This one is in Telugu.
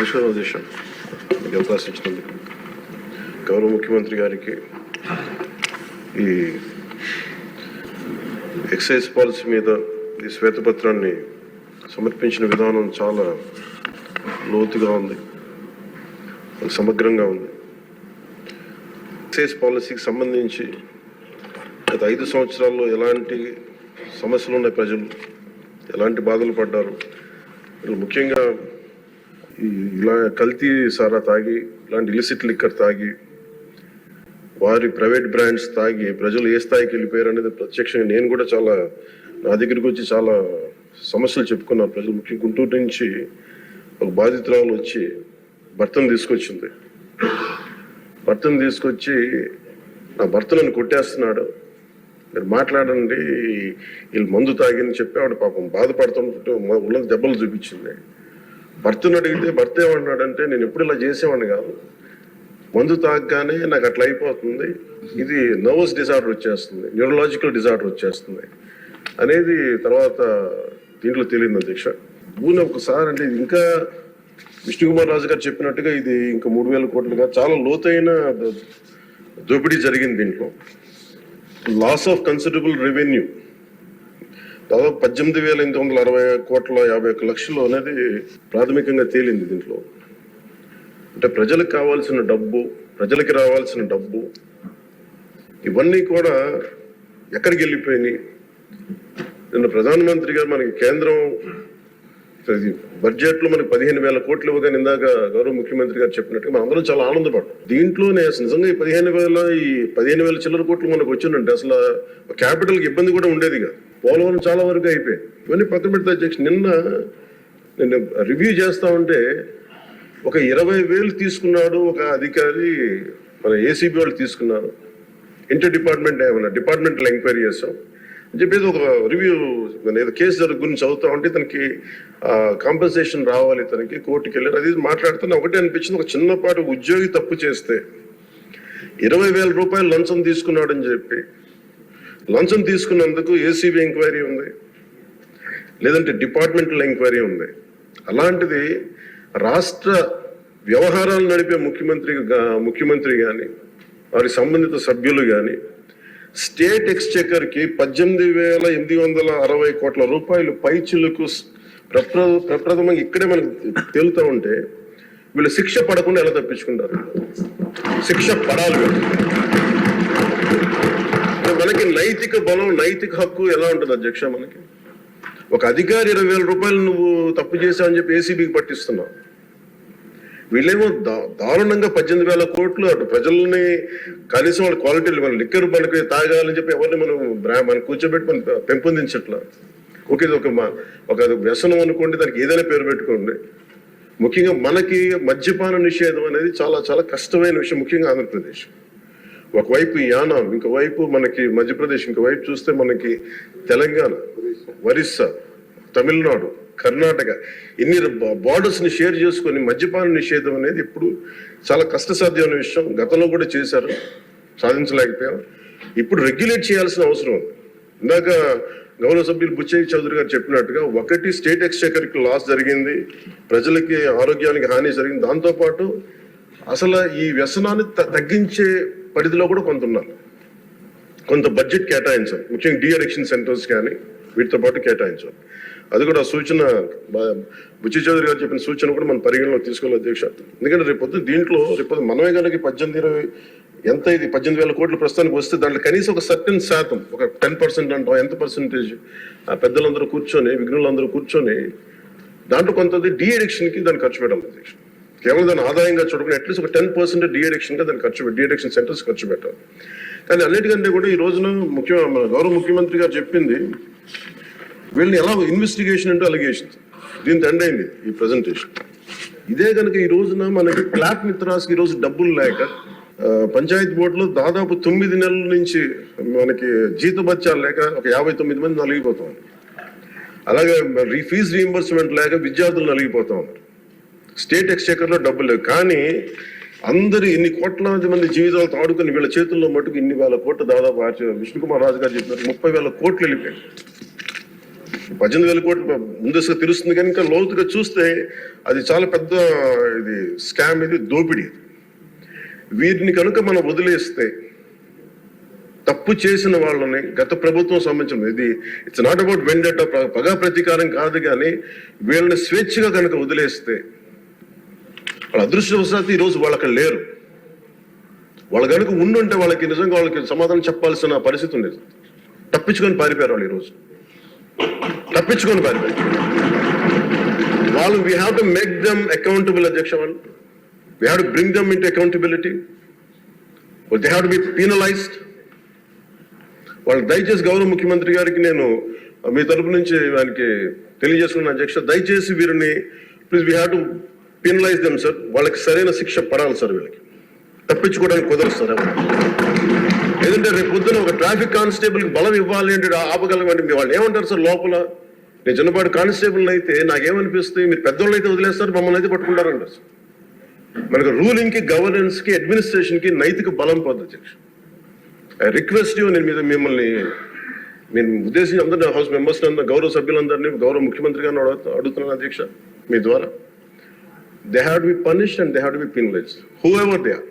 నమస్కారం అధ్యక్ష, మీకు అవకాశం ఇచ్చినందుకు. గౌరవ ముఖ్యమంత్రి గారికి ఈ ఎక్సైజ్ పాలసీ మీద ఈ శ్వేతపత్రాన్ని సమర్పించిన విధానం చాలా లోతుగా ఉంది, సమగ్రంగా ఉంది. ఎక్సైజ్ పాలసీకి సంబంధించి గత 5 సంవత్సరాల్లో ఎలాంటి సమస్యలు ఉన్నాయి, ప్రజలు ఎలాంటి బాధలు పడ్డారు, ముఖ్యంగా ఇలా కల్తీ సారా తాగి, ఇలాంటి ఇలిసిట్ లిక్కర్ తాగి, వారి ప్రైవేట్ బ్రాండ్స్ తాగి ప్రజలు ఏ స్థాయికి వెళ్ళిపోయారు అనేది ప్రత్యక్షంగా నేను కూడా చాలా నా దగ్గరికి వచ్చి చాలా సమస్యలు చెప్పుకున్నాను. ప్రజలు ముఖ్యంగా గుంటూరు నుంచి ఒక బాధితురాలు వచ్చి భర్తను తీసుకొచ్చింది. భర్తను తీసుకొచ్చి నా భర్త నన్ను కొట్టేస్తున్నాడు, మీరు మాట్లాడండి, వీళ్ళు మందు తాగిని చెప్పి ఆవిడ పాపం బాధపడుతుంటే ఉళ్ళ దెబ్బలు చూపించింది. భర్తను అడిగితే భర్త ఏమన్నాడంటే, నేను ఎప్పుడు ఇలా చేసేవాడిని కాదు, మందు తాగగానే నాకు అట్లా అయిపోతుంది, ఇది నర్వస్ డిజార్డర్ వచ్చేస్తుంది, న్యూరలాజికల్ డిజార్డర్ వచ్చేస్తుంది అనేది తర్వాత దీంట్లో తెలియదు అధ్యక్ష. భూమి ఒకసారి అంటే ఇంకా విష్ణుకుమార్ రాజు గారు చెప్పినట్టుగా ఇది ఇంకా 3,000 కోట్లుగా చాలా లోతైన దోపిడీ జరిగింది. దీంట్లో లాస్ ఆఫ్ కన్సిడరబుల్ రెవెన్యూ దాదాపు 18,860 కోట్ల 51 లక్షలు అనేది ప్రాథమికంగా తేలింది. దీంట్లో అంటే ప్రజలకు కావాల్సిన డబ్బు, ప్రజలకి రావాల్సిన డబ్బు ఇవన్నీ కూడా ఎక్కడికి వెళ్ళిపోయినాయి. నిన్న ప్రధానమంత్రి గారు మనకి కేంద్రం బడ్జెట్లో మనకి 15,000 కోట్లు ఇవ్వగానే ఇందాక గౌరవ ముఖ్యమంత్రి గారు చెప్పినట్టుగా మనం అందరం చాలా ఆనందపడ్డాం. దీంట్లోనే నిజంగా ఈ 15,000 చిల్లర కోట్లు మనకు వచ్చిందంటే అసలు క్యాపిటల్కి ఇబ్బంది కూడా ఉండేది కాదు. పోలవరం చాలా వరకు అయిపోయాయి. ఇవన్నీ పక్కన పెడితే అధ్యక్ష, నిన్న రివ్యూ చేస్తా ఉంటే ఒక 20,000 తీసుకున్నాడు ఒక అధికారి, మన ఏసీబీ వాళ్ళు తీసుకున్నారు. ఇంటర్ డిపార్ట్మెంటల్ ఎంక్వైరీ చేస్తాం అని చెప్పేసి ఒక రివ్యూ ఏదో కేసు గురించి చదువుతా ఉంటే తనకి కాంపెన్సేషన్ రావాలి, తనకి కోర్టుకి వెళ్ళారు. అది మాట్లాడుతున్నా ఒకటే అనిపించింది, ఒక చిన్నపాటి ఉద్యోగి తప్పు చేస్తే 20,000 రూపాయలు లంచం తీసుకున్నాడని చెప్పి, లంచం తీసుకున్నందుకు ఏసీబీ ఎంక్వైరీ ఉంది, లేదంటే డిపార్ట్మెంటల్ ఎంక్వైరీ ఉంది. అలాంటిది రాష్ట్ర వ్యవహారాలు నడిపే ముఖ్యమంత్రి కానీ వారి సంబంధిత సభ్యులు కానీ స్టేట్ ఎక్స్చెకర్కి 18,860 కోట్ల రూపాయలు పైచిలకు ప్రప్రథమంగా ఇక్కడే మనకు తేలుతూ ఉంటే వీళ్ళు శిక్ష పడకుండా ఎలా తప్పించుకుంటారు? శిక్ష పడాలి. మనకి నైతిక బలం, నైతిక హక్కు ఎలా ఉంటుంది అధ్యక్ష? మనకి ఒక అధికారి 20,000 రూపాయలు నువ్వు తప్పు చేశావు అని చెప్పి ఏసీబీకి పట్టిస్తున్నావు. వీళ్ళేమో దారుణంగా 18,000 కోట్లు అటు ప్రజల్ని కనీసం వాళ్ళ క్వాలిటీలు, మన లిక్కర్ మనకి తాగాలని చెప్పి ఎవరిని మనం కూర్చోబెట్టి మనం పెంపొందించట్లా. ఓకే, ఒక వ్యసనం అనుకోండి, దానికి ఏదైనా పేరు పెట్టుకోండి. ముఖ్యంగా మనకి మద్యపాన నిషేధం అనేది చాలా చాలా కష్టమైన విషయం, ముఖ్యంగా ఆంధ్రప్రదేశ్. ఒకవైపు యానాం, ఇంకోవైపు మనకి మధ్యప్రదేశ్, ఇంకోవైపు చూస్తే మనకి తెలంగాణ, ఒరిస్సా, తమిళనాడు, కర్ణాటక, ఇన్ని బార్డర్స్ ని షేర్ చేసుకొని మద్యపాన నిషేధం అనేది ఇప్పుడు చాలా కష్టసాధ్యమైన విషయం. గతంలో కూడా చేశారు, సాధించలేకపోయాం. ఇప్పుడు రెగ్యులేట్ చేయాల్సిన అవసరం ఉంది. ఇందాక గౌరవ సభ్యులు బుచ్చయ్య చౌదరి గారు చెప్పినట్టుగా, ఒకటి స్టేట్ ఎక్స్చెకర్కి లాస్ జరిగింది, ప్రజలకి ఆరోగ్యానికి హాని జరిగింది. దాంతోపాటు అసలు ఈ వ్యసనాన్ని తగ్గించే పరిధిలో కూడా కొంత ఉన్నారు, కొంత బడ్జెట్ కేటాయించాలి. ముఖ్యంగా డీ అడిక్షన్ సెంటర్స్ కానీ వీటితో పాటు కేటాయించాలి. అది కూడా సూచన బుచ్చయ్య చౌదరి గారు చెప్పిన సూచన కూడా మనం పరిగణలో తీసుకోవాలి అధ్యక్ష. ఎందుకంటే రేపొద్దు దీంట్లో మనమే కనుక 18,000 కోట్లు ప్రస్తుతానికి వస్తే దాంట్లో కనీసం ఒక సర్టెన్ శాతం, ఒక 10% అంటాం, ఎంత పర్సెంటేజ్ పెద్దలందరూ కూర్చొని, విఘ్నులందరూ కూర్చొని దాంట్లో కొంత డీ అడిక్షన్కి దాన్ని ఖర్చు పెట్టాలి అధ్యక్ష. కేవలం దాన్ని ఆదాయంగా చూడకుండా అట్లీస్ట్ ఒక 10% డీ అడిక్షన్గా దాన్ని డీ అడిక్షన్ సెంటర్స్ ఖర్చు పెట్టాలి. కానీ అన్నిటికంటే కూడా ఈ రోజున మన గౌరవ ముఖ్యమంత్రి గారు చెప్పింది, వీళ్ళని ఎలా ఇన్వెస్టిగేషన్ అంటే అలిగేషన్స్, దీని ఎండ్ అయింది ఈ ప్రజెంటేషన్. ఇదే కనుక ఈ రోజున మనకి క్లాప్ మిత్రాస్కి ఈరోజు డబ్బులు లేక పంచాయతీ బోర్డులో దాదాపు 9 నెలల నుంచి మనకి జీతభత్యాలు లేక ఒక 59 మంది నలిగిపోతాం. అలాగే ఫీజు రీయింబర్స్మెంట్ లేక విద్యార్థులు నలిగిపోతా ఉన్నారు. స్టేట్ ఎక్స్చెకర్లో డబ్బులు లేవు. కానీ అందరు ఇన్ని కోట్లాది మంది జీవితాలతో ఆడుకుని వీళ్ళ చేతుల్లో మటుకు ఇన్ని వేల కోట్లు, దాదాపు విష్ణుకుమార్ రాజు గారు చెప్పినట్టు 30,000 కోట్లు వెళ్ళిపోయాయి. 18,000 కోట్లు ముందస్తుగా తెలుస్తుంది, కానీ ఇంకా లోతుగా చూస్తే అది చాలా పెద్ద ఇది స్కామ్, ఇది దోపిడీ. వీరిని కనుక మనం వదిలేస్తే, తప్పు చేసిన వాళ్ళని గత ప్రభుత్వం సంబంధించిన ఇది ఇట్స్ నాట్ అబౌట్ వెండట, పగా ప్రతీకారం కాదు, కానీ వీళ్ళని స్వేచ్ఛగా కనుక వదిలేస్తే, వాళ్ళ అదృష్టవశాత్తు ఈరోజు వాళ్ళు అక్కడ లేరు. వాళ్ళు కనుక ఉండుంటే వాళ్ళకి నిజంగా వాళ్ళకి సమాధానం చెప్పాల్సిన పరిస్థితి ఉండేది. తప్పించుకొని పారిపోయారు వాళ్ళు ఈరోజు, తప్పించుకొని పారిపోయారు వాళ్ళు. We have to make them accountable అధ్యక్ష. వాళ్ళు we have to bring them into accountability. They have to B penalised. వాళ్ళు దయచేసి గౌరవ ముఖ్యమంత్రి గారికి నేను మీ తరపు నుంచి ఆయనకి తెలియజేస్తున్నాను అధ్యక్ష, దయచేసి వీరిని please we have to penalise them sir. వాళ్ళకి సరైన శిక్ష పడాలి సార్. వీళ్ళకి తప్పించుకోవడానికి కుదరదు సార్. ఏదంటే రేపు పొద్దున ఒక ట్రాఫిక్ కానిస్టేబుల్కి బలం ఇవ్వాలి అంటే ఆపగలమంటే మీ వాళ్ళు ఏమంటారు సార్ లోపల? నేను చిన్నపాటి కానిస్టేబుల్ అయితే నాకేమనిపిస్తుంది, మీరు పెద్దోళ్ళు అయితే వదిలేస్తారు, మమ్మల్ని అయితే పట్టుకుంటారంటారు సార్. మనకు రూలింగ్కి, గవర్నెన్స్కి, అడ్మినిస్ట్రేషన్కి నైతిక బలం పొంది అధ్యక్ష. ఐ రిక్వెస్ట్ యూ, నేను మిమ్మల్ని నేను ఉద్దేశించి అందరినీ హౌస్ మెంబర్స్ గౌరవ సభ్యులందరినీ గౌరవ ముఖ్యమంత్రి గారిని అడుగుతున్నాను అధ్యక్ష మీ ద్వారా. They have to be punished and they have to be penalised, whoever they are.